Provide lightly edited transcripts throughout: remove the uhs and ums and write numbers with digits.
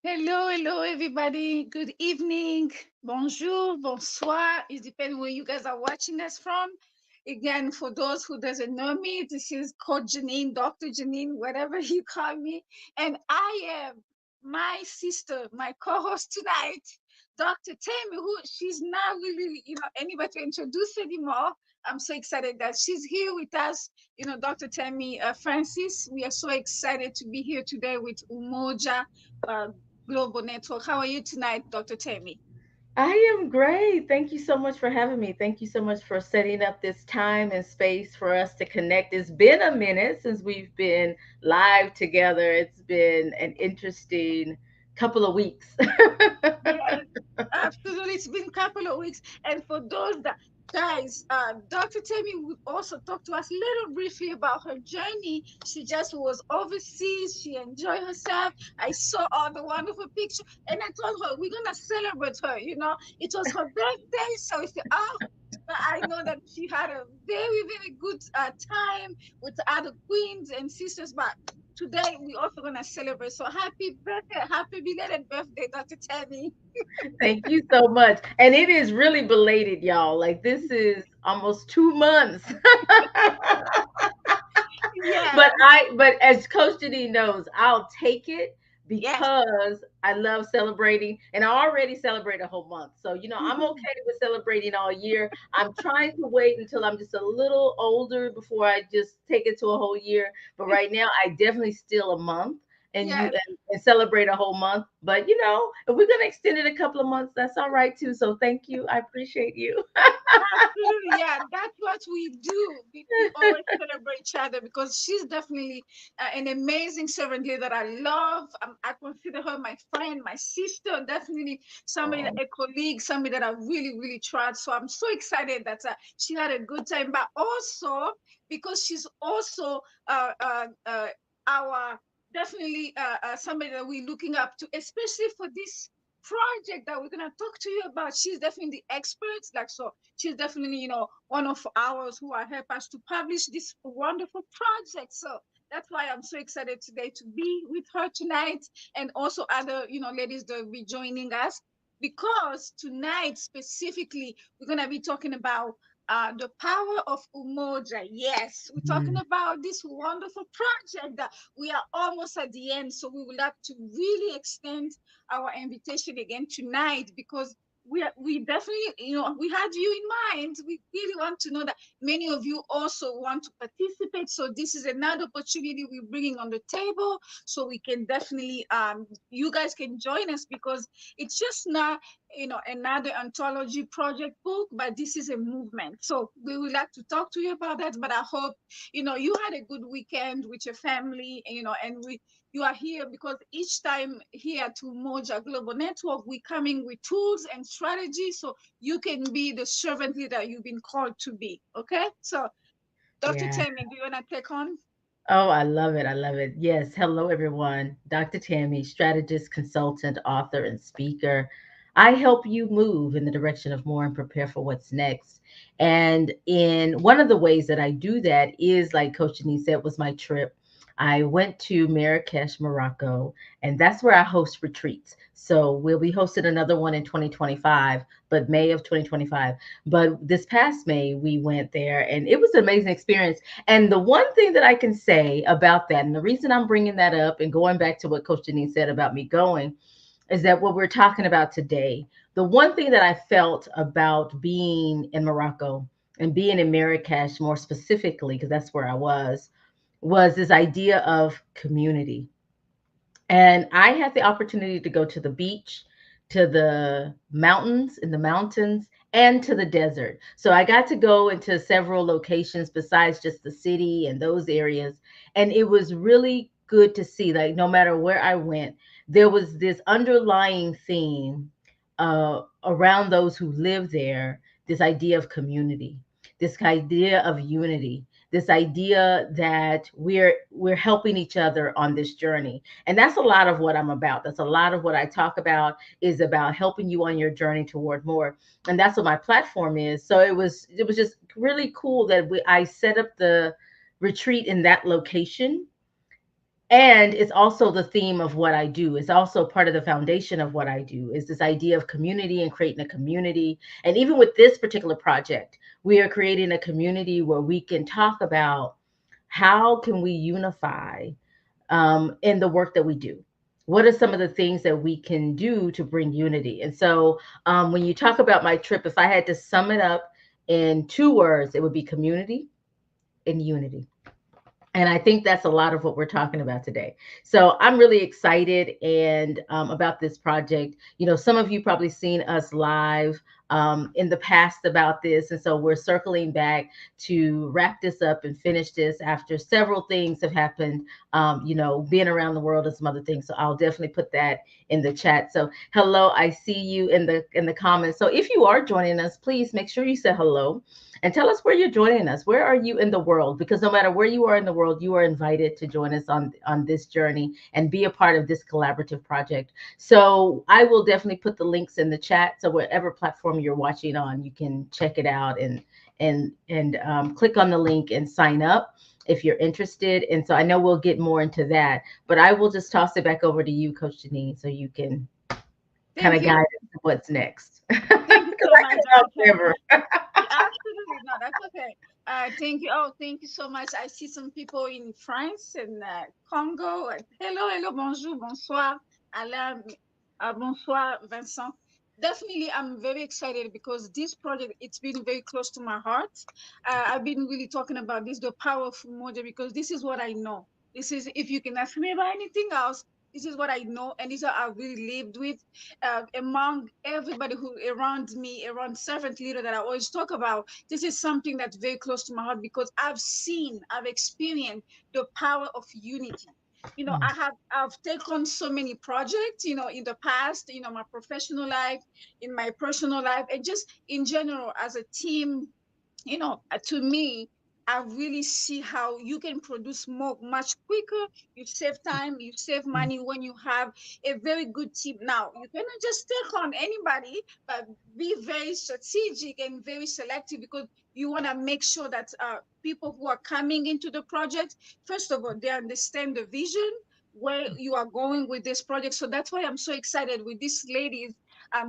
Hello, hello, everybody. Good evening. Bonjour, bonsoir. It depends where you guys are watching us from. Again, for those who doesn't know me, this is Coach Janine, Dr. Janine, whatever you call me. And I am my sister, my co-host tonight, Dr. Tammy, who she's not really, anybody to introduce anymore. I'm so excited that she's here with us. Dr. Tammy Francis. We are so excited to be here today with Umoja. Uh, Global Network. How are you tonight, Dr. Tammy? I am great. Thank you so much for having me. Thank you so much for setting up this time and space for us to connect. It's been a minute since we've been live together. It's been an interesting couple of weeks. Yes, absolutely. It's been a couple of weeks. And for those that, guys, Dr. Tammy would also talk to us a little briefly about her journey. She just was overseas. She enjoyed herself. I saw all the wonderful pictures. And I told her, we're going to celebrate her. It was her birthday. So I said, oh, but I know that she had a very, very good time with the other queens and sisters. But today we're also going to celebrate. So happy birthday, happy belated birthday, Dr. Tammy. Thank you so much. And it is really belated, y'all. Like this is almost 2 months. Yeah, but as Coach Janine knows, I'll take it yes. because I love celebrating and I already celebrate a whole month. So, I'm Mhm. okay with celebrating all year. I'm trying to wait until I'm just a little older before I just take it to a whole year. But right now I definitely still a month Yes, and celebrate a whole month. But if we're gonna extend it a couple of months, that's all right too. So thank you. I appreciate you. absolutely. Yeah, that's what we do. We always celebrate each other because she's definitely an amazing servant leader that I love. I consider her my friend, my sister, definitely somebody, Oh, a colleague, somebody that I really, really trust. So I'm so excited that she had a good time, but also because she's also our definitely somebody that we're looking up to, especially for this project that we're gonna talk to you about. She's definitely the expert. Like so, she's definitely one of ours who are help us to publish this wonderful project. So that's why I'm so excited today to be with her tonight, and also other ladies that will be joining us because tonight specifically we're gonna be talking about the power of Umoja. Yes, we're talking mm, about this wonderful project that we are almost at the end. So we would like to really extend our invitation again tonight because we definitely we had you in mind. We really want to know that many of you also want to participate. So this is another opportunity we're bringing on the table, so we can definitely you guys can join us because it's just not another anthology project book, but this is a movement. So we would like to talk to you about that. But I hope you had a good weekend with your family, and we you are here because each time here to Moja Global Network, we're coming with tools and strategies so you can be the servant leader you've been called to be. Okay? So, Dr. yeah. Tammy, do you want to take on? Oh, I love it. I love it. Yes. Hello, everyone. Dr. Tammy, strategist, consultant, author, and speaker. I help you move in the direction of more and prepare for what's next. And in one of the ways that I do that is, like Coach Denise said, was my trip. I went to Marrakesh, Morocco, and that's where I host retreats. So we'll be hosting another one in 2025, but May of 2025. But this past May, we went there, and it was an amazing experience. And the one thing that I can say about that, and the reason I'm bringing that up and going back to what Coach Denise said about me going, is that what we're talking about today, the one thing that I felt about being in Morocco and being in Marrakesh more specifically, because that's where I was this idea of community. And I had the opportunity to go to the beach, to the mountains, in the mountains, and to the desert. So I got to go into several locations besides just the city and those areas. And it was really good to see, like, no matter where I went, there was this underlying theme around those who live there, this idea of community, this idea of unity, this idea that we're helping each other on this journey. And that's a lot of what I'm about. That's a lot of what I talk about, is about helping you on your journey toward more. And that's what my platform is. So it was just really cool that I set up the retreat in that location, And it's also the theme of what I do. It's also part of the foundation of what I do, is this idea of community and creating a community. And even with this particular project, we are creating a community where we can talk about how can we unify in the work that we do. What are some of the things that we can do to bring unity? And so when you talk about my trip, if I had to sum it up in two words, it would be community and unity. And I think that's a lot of what we're talking about today. So I'm really excited and about this project. You know, some of you probably seen us live in the past about this, and so we're circling back to wrap this up and finish this after several things have happened. You know, being around the world and some other things. So I'll definitely put that in the chat. So hello, I see you in the comments. So if you are joining us, please make sure you say hello and tell us where you're joining us. Where are you in the world? Because no matter where you are in the world, you are invited to join us on this journey and be a part of this collaborative project. So I will definitely put the links in the chat. So whatever platform you're watching on, you can check it out and click on the link and sign up if you're interested. And so I know we'll get more into that, but I will just toss it back over to you, Coach Janine, so you can kind Thank of guide you. us to what's next. Because Thank you I so much, can talk Dr. forever. Tammy. Absolutely not. That's okay. Thank you. Oh, thank you so much. I see some people in France and Congo. Hello, hello, bonjour, bonsoir, Alain, bonsoir, Vincent. Definitely, I'm very excited because this project it's been very close to my heart. I've been really talking about this, the power of Umoja, because this is what I know. This is if you can ask me about anything else, this is what I know, and this is what I really lived with among everybody who around me, around servant leader that I always talk about. This is something that's very close to my heart because I've seen, I've experienced the power of unity. You know, Mm, I've taken so many projects, you know, in the past, you know, my professional life, in my personal life, and just in general as a team, you know, to me, I really see how you can produce more much quicker. You save time, you save mm, money when you have a very good team. Now, you cannot just take on anybody, but be very strategic and very selective because you want to make sure that people who are coming into the project, first of all, they understand the vision where you are going with this project. So that's why I'm so excited with these ladies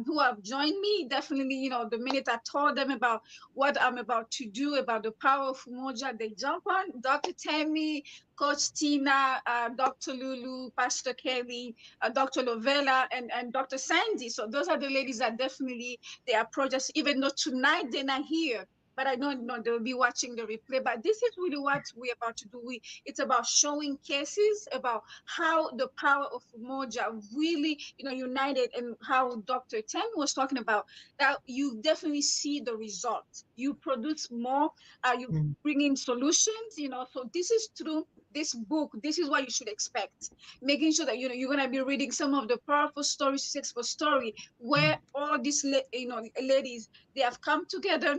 who have joined me. Definitely, you know, the minute I told them about what I'm about to do about the power of Umoja. They jump on Dr. Tammy, Coach Tina, Dr. Lulu, Pastor Kelly, Dr. Lovella, and Dr. Sandy. So those are the ladies that definitely they approach us, even though tonight they're not here. But I know, they'll be watching the replay. But this is really what we're about to do. It's about showing cases about how the power of Umoja really, united, and how Dr. Tammy was talking about that you definitely see the result. You produce more, you mm, bring in solutions, So this is through this book. This is what you should expect. Making sure that you're gonna be reading some of the powerful stories, successful story, mm, where all these ladies they have come together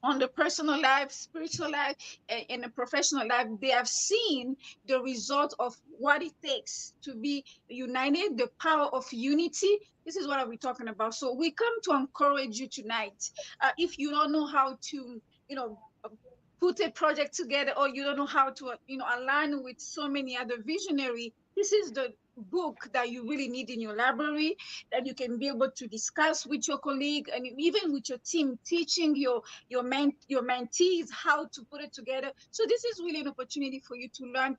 on the personal life, spiritual life, and the professional life. They have seen the result of what it takes to be united, the power of unity. This is what are we talking about. So we come to encourage you tonight. If you don't know how to, you know, put a project together, or you don't know how to, align with so many other visionary, this is the book that you really need in your library, that you can be able to discuss with your colleague and even with your team, teaching your mentees how to put it together. So this is really an opportunity for you to learn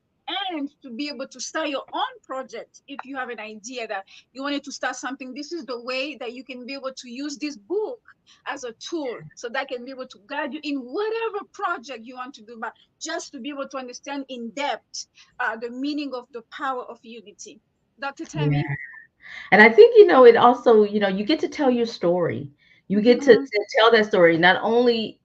and to be able to start your own project. If you have an idea that you wanted to start something, this is the way that you can be able to use this book as a tool, so that can be able to guide you in whatever project you want to do, but just to be able to understand in depth the meaning of the power of unity. Dr. yeah. Tammy? And I think, it also, you get to tell your story. You get to, Mm-hmm. to tell that story. Not only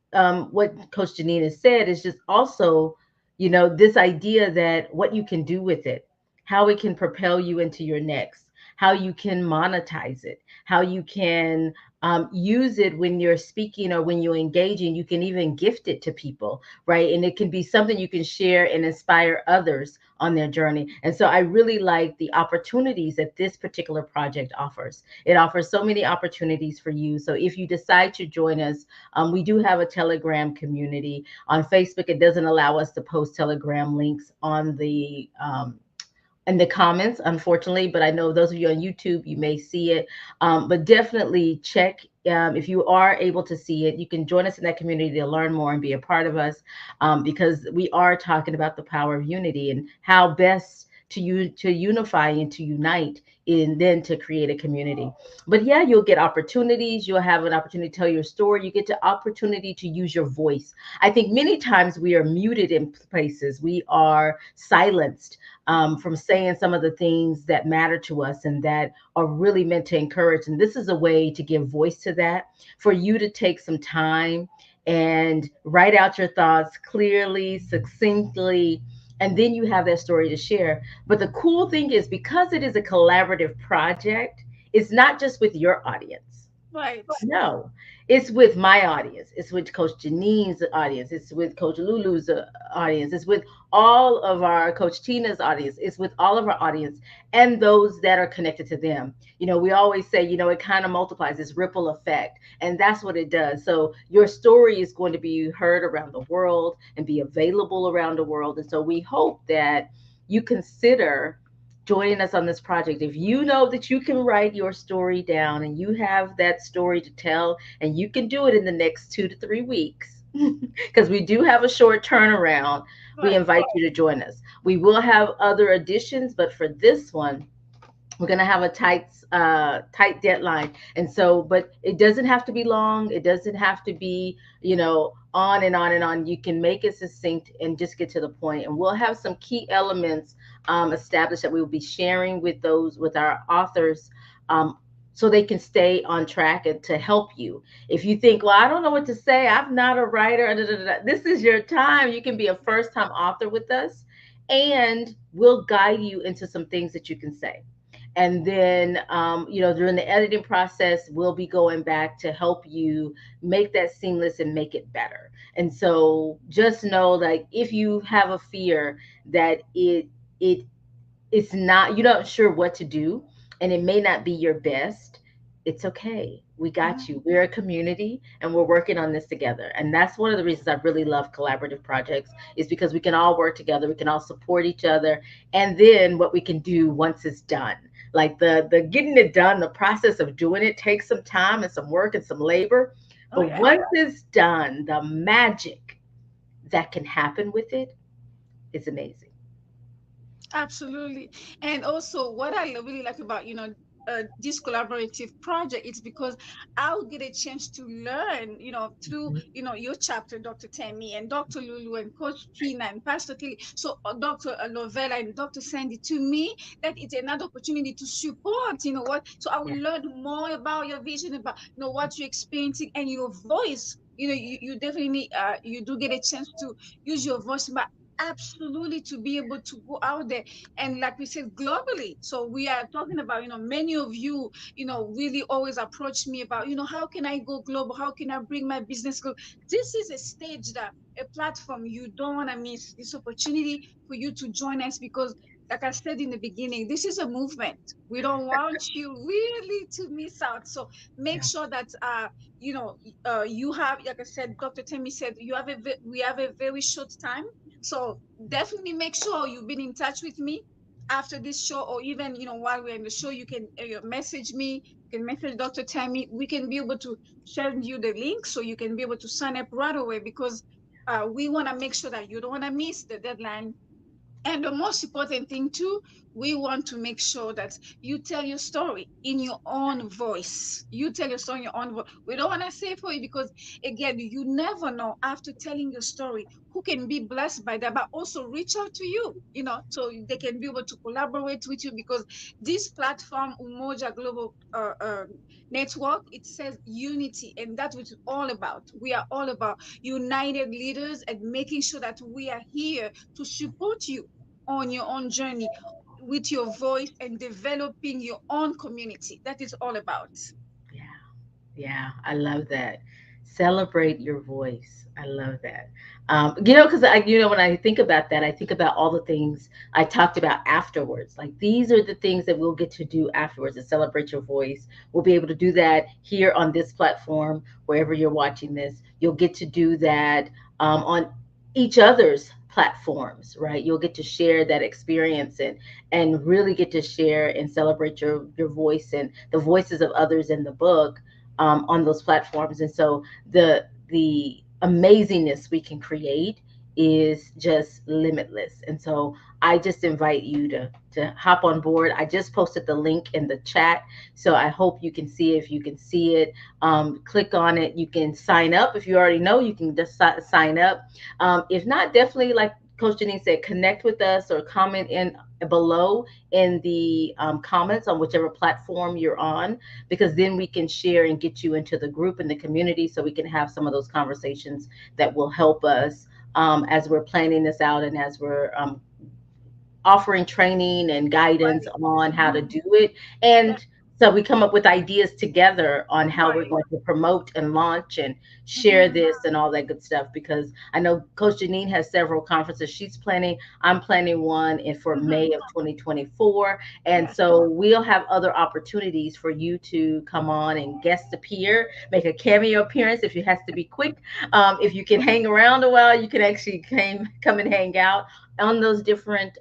what Coach Janine has said, is just also, this idea that what you can do with it, how it can propel you into your next, how you can monetize it, how you can use it when you're speaking or when you're engaging. You can even gift it to people, right? And it can be something you can share and inspire others on their journey. And so I really like the opportunities that this particular project offers. It offers so many opportunities for you. So if you decide to join us, we do have a Telegram community. On Facebook, it doesn't allow us to post Telegram links on the in the comments, unfortunately, but I know those of you on YouTube, you may see it. But definitely check, if you are able to see it, you can join us in that community to learn more and be a part of us, because we are talking about the power of unity and how best to unify and to unite and then to create a community. But yeah, you'll get opportunities. You'll have an opportunity to tell your story. You get the opportunity to use your voice. I think many times we are muted in places. We are silenced from saying some of the things that matter to us and that are really meant to encourage. And this is a way to give voice to that, for you to take some time and write out your thoughts clearly, succinctly, and then you have that story to share. But the cool thing is, because it is a collaborative project, it's not just with your audience. Right. No, it's with my audience. It's with Coach Janine's audience. It's with Coach Lulu's audience. It's with all of our Coach Tina's audience. It's with all of our audience and those that are connected to them. We always say, it kind of multiplies this ripple effect, and that's what it does. So your story is going to be heard around the world and be available around the world. And so we hope that you consider joining us on this project. If you know that you can write your story down and you have that story to tell, and you can do it in the next 2 to 3 weeks, because we do have a short turnaround, we Right. invite you to join us. We will have other additions, but for this one, we're going to have a tight deadline. And so, but it doesn't have to be long. It doesn't have to be, on and on and on. You can make it succinct and just get to the point. And we'll have some key elements established that we will be sharing with our authors, so they can stay on track and to help you. If you think, well, I don't know what to say, I'm not a writer, da, da, da, da, this is your time. You can be a first time author with us, and we'll guide you into some things that you can say. And then, during the editing process, we'll be going back to help you make that seamless and make it better. And so just know, like, if you have a fear that it's not, you're not sure what to do, and it may not be your best, it's okay. We got Mhm. you. We're a community and we're working on this together. And that's one of the reasons I really love collaborative projects, is because we can all work together, we can all support each other. And then what we can do once it's done, like the getting it done, the process of doing it takes some time and some work and some labor. Oh But yeah. once it's done, the magic that can happen with it is amazing. Absolutely. And also, what I really like about, this collaborative project, it's because I'll get a chance to learn, through, Mhm. your chapter, Dr. Tammy and Dr. Lulu and Coach Tina and Pastor Kelly. So, Dr. Lovella and Dr. Sandy, to me, that is another opportunity to support, what? So I Yeah. will learn more about your vision, about, what you're experiencing and your voice. You definitely, you do get a chance to use your voice, but absolutely to be able to go out there and, like we said, globally. So we are talking about, many of you, really always approach me about, how can I go global, how can I bring my business global. This is a stage, that a platform you don't want to miss this opportunity for you to join us, because, like I said in the beginning, this is a movement. We don't want you really to miss out. So make Yeah. sure that, you have, like I said, Dr. Temi said, we have a very short time. So definitely make sure you've been in touch with me after this show, or even, while we're in the show, you can, message me. You can message Dr. Tammy. We can be able to send you the link so you can be able to sign up right away, because we want to make sure that you don't want to miss the deadline. And the most important thing too, we want to make sure that you tell your story in your own voice. You tell your story in your own voice. We don't want to say for you, because again, you never know after telling your story who can be blessed by that, but also reach out to you, so they can be able to collaborate with you, because this platform, Umoja Global Network, it says unity, and that's what it's all about. We are all about united leaders and making sure that we are here to support you on your own journey with your voice and developing your own community. That is all about. Yeah. Yeah, I love that. Celebrate your voice. I love that. Because when I think about that, I think about all the things I talked about afterwards. Like, these are the things that we'll get to do afterwards, to celebrate your voice. We'll be able to do that here on this platform, wherever you're watching this. You'll get to do that on each other's platforms, right? You'll get to share that experience and really get to share and celebrate your voice and the voices of others in the book on those platforms. And so the amazingness we can create is just limitless. And so I just invite you to hop on board. I just posted the link in the chat, so I hope you can see it. If you can see it, click on it. You can sign up if you already know. You can just sign up. If not, definitely like Coach Janine said, connect with us or comment in below in the comments on whichever platform you're on, because then we can share and get you into the group and the community so we can have some of those conversations that will help us as we're planning this out and as we're offering training and guidance Right. on how to Mhm. do it. And That so we come up with ideas together on how we're right. going to promote and launch and share Mhm. this and all that good stuff. Because I know Coach Janine has several conferences she's planning. I'm planning one for Mhm. May of 2024. And Yes. so we'll have other opportunities for you to come on and guest appear, make a cameo appearance if it has to be quick. If you can hang around a while, you can actually come and hang out on those different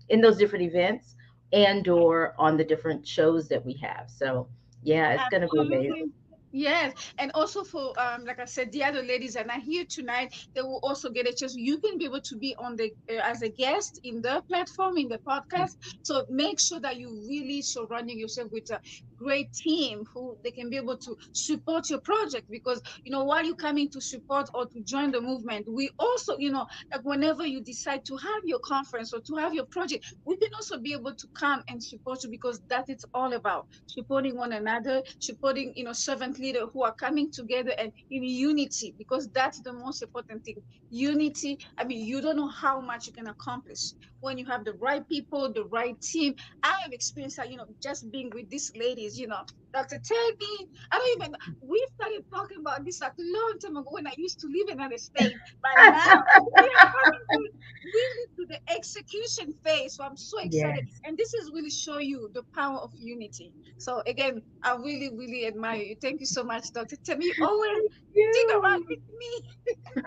in those different events and or on the different shows that we have. So yeah, it's going to be Absolutely. amazing. Yes. And also for like I said, the other ladies that are here tonight, they will also get a chance. You can be able to be on the as a guest in the platform in the podcast. So make sure that you really surrounding yourself with a great team who they can be able to support your project, because while you're coming to support or to join the movement, we also like whenever you decide to have your conference or to have your project, we can also be able to come and support you, because that it's all about supporting one another, supporting servant leader who are coming together and in unity, because that's the most important thing. Unity. I mean, you don't know how much you can accomplish when you have the right people, the right team. I have experienced that, just being with these ladies, Dr. Tammy. I don't even. We started talking about this like a long time ago when I used to live in another state, but now we are coming to really to the execution phase. So I'm so excited, Yes. and this is really show you the power of unity. So again, I really, really admire you. Thank you so much, Dr. Tim. You always Thank stick around you. with me.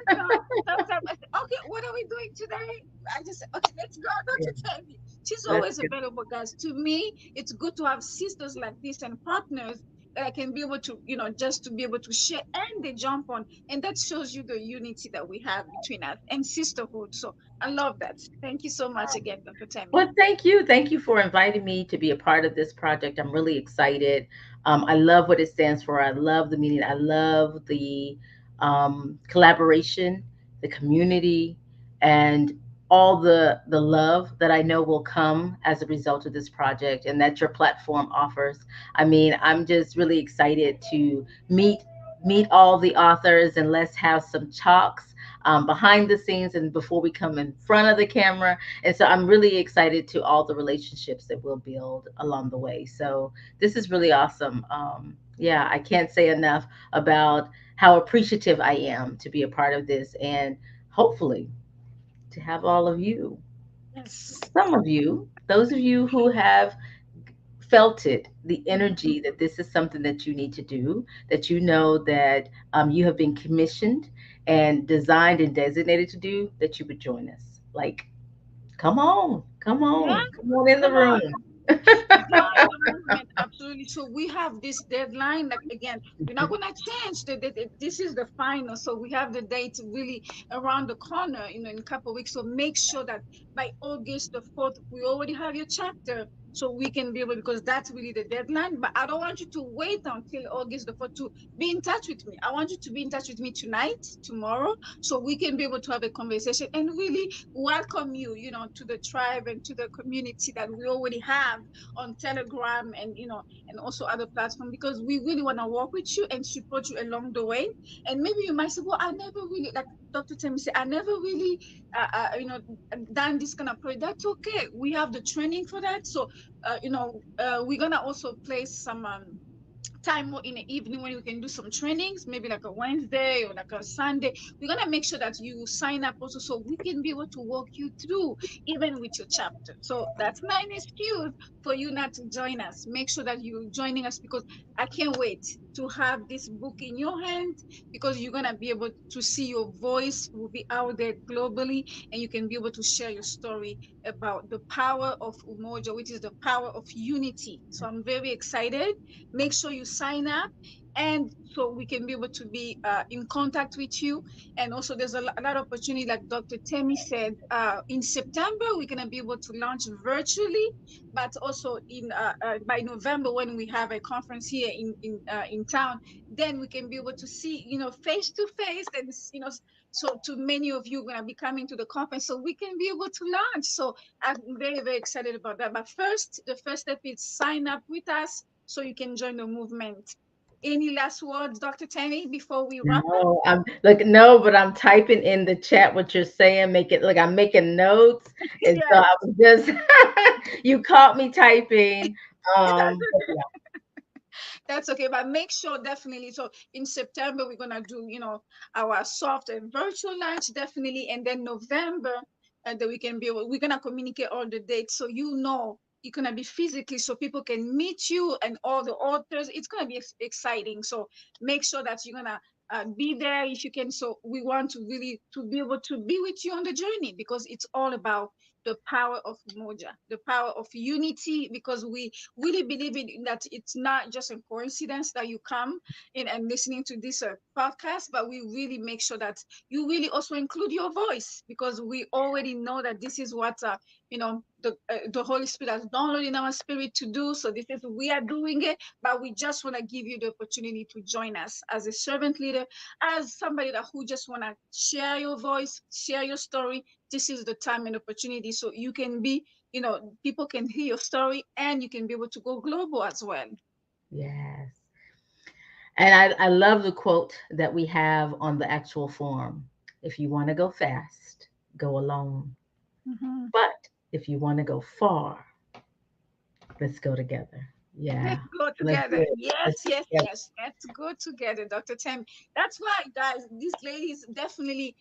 You know, sometimes I say, okay, what are we doing today? I just say, okay, let's go, Yeah, Dr. Tammy. She's that's always good. available, guys. To me, it's good to have sisters like this and partners that I can be able to, just to be able to share and they jump on. And that shows you the unity that we have between us and sisterhood. So I love that. Thank you so much again, Dr. Tammy. Well, thank you. Thank you for inviting me to be a part of this project. I'm really excited. I love what it stands for. I love the meeting. I love the collaboration, the community, and all the love that I know will come as a result of this project and that your platform offers. I mean, I'm just really excited to meet all the authors and let's have some talks behind the scenes and before we come in front of the camera. And so I'm really excited to all the relationships that we'll build along the way. So this is really awesome. Yeah, I can't say enough about how appreciative I am to be a part of this and hopefully to have all of you, Yes. some of you, those of you who have felt it, the Mhm. energy that this is something that you need to do, that you know that you have been commissioned and designed and designated to do, that you would join us. Like, Yeah, come on in the come on. room. Join the movement, absolutely. So we have this deadline. Like again, we're not gonna change this is the final. So we have the date really around the corner, in a couple of weeks. So make sure that by August the 4th, we already have your chapter. So we can be able, because that's really the deadline. But I don't want you to wait until August the 4th to be in touch with me. I want you to be in touch with me tonight, tomorrow, so we can be able to have a conversation and really welcome you, to the tribe and to the community that we already have on Telegram and and also other platforms, because we really want to work with you and support you along the way. And maybe you might say, well, I never really, like Dr. Temi said, I never really done this kind of project. That's okay. We have the training for that. So we're gonna also place some time in the evening when we can do some trainings, maybe like a Wednesday or like a Sunday. We're gonna make sure that you sign up also, so we can be able to walk you through even with your chapter. So that's not an excuse for you not to join us. Make sure that you're joining us, because I can't wait. to have this book in your hand, because you're going to be able to see your voice will be out there globally, and you can be able to share your story about the power of Umoja, which is the power of unity. So I'm very excited. Make sure you sign up, and so we can be able to be in contact with you. And also, there's a lot of opportunity, like Dr. Temi said. In September, we're gonna be able to launch virtually, but also in by November, when we have a conference here in town, then we can be able to see, face to face, and so to many of you gonna be coming to the conference, so we can be able to launch. So I'm very, very excited about that. But first, the first step is sign up with us so you can join the movement. Any last words, Dr. Tammy, before we wrap up? No, I'm like no, but I'm typing in the chat what you're saying. Make it like I'm making notes, and so Yes, I was just you caught me typing. But that's yeah, That's okay, but make sure definitely. So in September, we're gonna do, our soft and virtual launch definitely, and then November, that we can be able, we're gonna communicate all the dates, so you're gonna be physically, so people can meet you and all the authors. It's gonna be exciting. So make sure that you're gonna be there if you can. So we want to really to be able to be with you on the journey, because it's all about the power of Moja, the power of unity, because we really believe in that it's not just a coincidence that you come in and listening to this podcast, but we really make sure that you really also include your voice, because we already know that this is what the Holy Spirit has downloaded in our spirit to do. So this is we are doing it, but we just want to give you the opportunity to join us as a servant leader, as somebody that who just want to share your voice, share your story. This is the time and opportunity, so you can be, people can hear your story, and you can be able to go global as well. yes. And I love the quote that we have on the actual form. If you want to go fast, go alone. Mhm. But if you want to go far, let's go together. Yeah, Let's go let's do together. it. Yes, Let's go yes, together. yes. Let's go together, Dr. Tim. That's why, guys, these ladies definitely,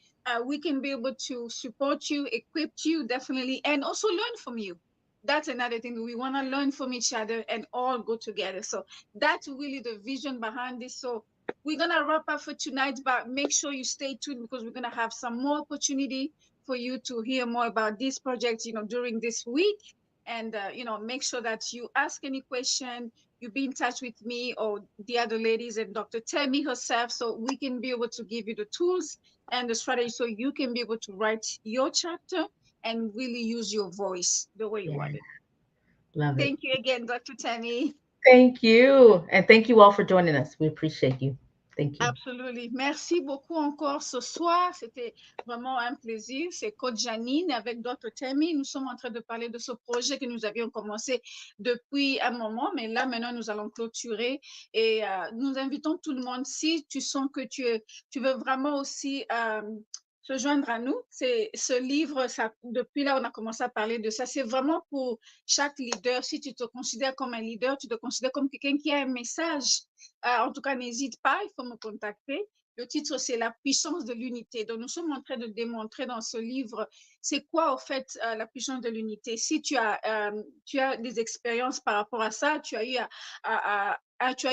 we can be able to support you, equip you, definitely, and also learn from you. That's another thing. We want to learn from each other and all go together. So that's really the vision behind this. So we're gonna wrap up for tonight, but make sure you stay tuned, because we're gonna have some more opportunity for you to hear more about this project, during this week. And make sure that you ask any question, you be in touch with me or the other ladies and Dr. Tammy herself, so we can be able to give you the tools and the strategy, so you can be able to write your chapter and really use your voice the way you Yeah, want it. love it. Thank you again, Dr. Tammy. Thank you. And thank you all for joining us. We appreciate you. Thank you. Absolument. Merci beaucoup encore ce soir. C'était vraiment un plaisir. C'est Coach Janine avec Dr. Tammy. Nous sommes en train de parler de ce projet que nous avions commencé depuis un moment, mais là, maintenant, nous allons clôturer. Et nous invitons tout le monde, si tu sens que tu veux vraiment aussi se joindre à nous. C'est ce livre, ça, depuis là, on a commencé à parler de ça. C'est vraiment pour chaque leader. Si tu te considères comme un leader, tu te considères comme quelqu'un qui a un message, en tout cas, n'hésite pas, il faut me contacter. Le titre, c'est La puissance de l'unité. Donc, nous sommes en train de démontrer dans ce livre, c'est quoi, au fait, la puissance de l'unité. Si tu as des expériences par rapport à ça, tu as eu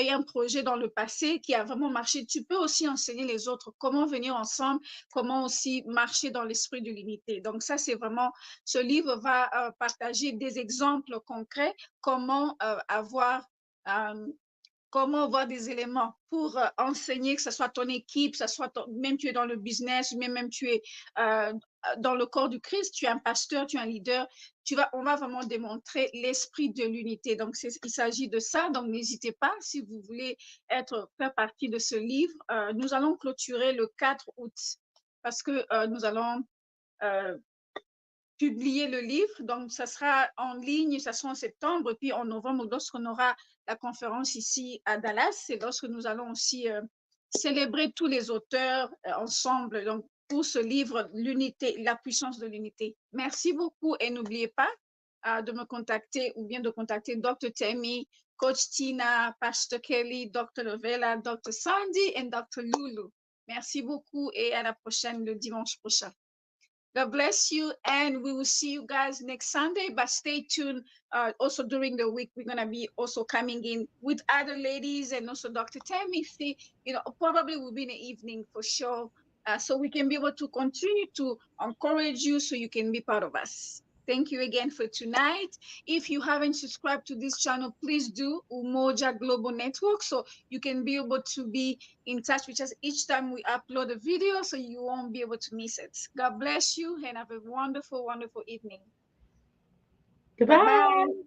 un projet dans le passé qui a vraiment marché, tu peux aussi enseigner les autres comment venir ensemble, comment aussi marcher dans l'esprit de l'unité. Donc, ça, c'est vraiment, ce livre va partager des exemples concrets, comment comment avoir des éléments pour enseigner, que ce soit ton équipe, que ce soit même tu es dans le business, même tu es euh, dans le corps du Christ, tu es un pasteur, tu es un leader, on va vraiment démontrer l'esprit de l'unité. Donc, il s'agit de ça. Donc, n'hésitez pas, si vous voulez faire partie de ce livre. Nous allons clôturer le 4 août, parce que nous allons euh, publier le livre. Donc, ça sera en ligne, ça sera en septembre. Puis en novembre, lorsqu'on aura la conférence ici à Dallas, c'est lorsque nous allons aussi célébrer tous les auteurs ensemble. Donc, pour ce livre, l'unité, la puissance de l'unité. Merci beaucoup et n'oubliez pas de me contacter ou bien de contacter Dr. Tammy, Coach Tina, Pastor Kelly, Dr. Lovella, Dr. Sandy et Dr. Lulu. Merci beaucoup et à la prochaine le dimanche prochain. God bless you, and we will see you guys next Sunday. But stay tuned. Also during the week, we're gonna be also coming in with other ladies and also Dr. Tammy. See, probably will be in the evening for sure. So we can be able to continue to encourage you, so you can be part of us. Thank you again for tonight. If you haven't subscribed to this channel, please do, Umoja Global Network, so you can be able to be in touch with us each time we upload a video, so you won't be able to miss it. God bless you and have a wonderful, wonderful evening. Bye Goodbye. bye.